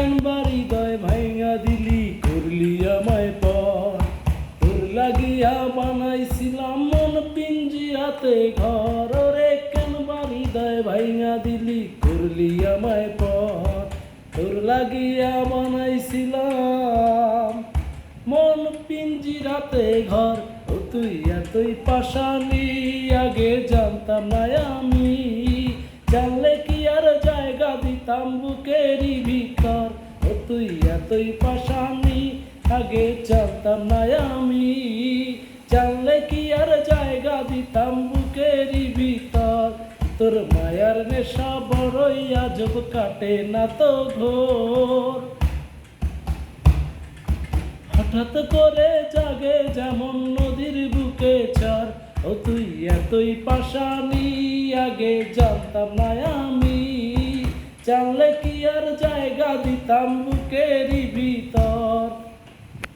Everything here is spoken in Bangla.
কেন হৃদয় ভাঙা দিলি, করলি আমায় পর। তোর লাগিয়া বানাইছিলাম মন পিঞ্জিরাতে ঘর, ওরে কেন হৃদয় ভাঙা দিলি, করলি আমায় পর। তোর লাগিয়া বানাইছিলাম মন পিঞ্জিরাতে ঘর, ও তুই এতই পাশানি আগে জানতাম না আমি। জানলে কি আর জায়গা দিতাম বুকেরই ভিতর, ও তুই এতই পাশানি আগে জানতাম না আমি। জানলে কি আর জায়গা দিতাম বুকেরই ভিতর। তোর মায়ার নেশা বড়ই আজব, কাটে না তো ঘোর। হঠাৎ করে জাগে যেমন নদীর বুকে ঝড়, ও তুই এতই পাশানি আগে জানতাম না আমি। জানলে কি আর জায়গা দিতাম বুকেরই ভিতর।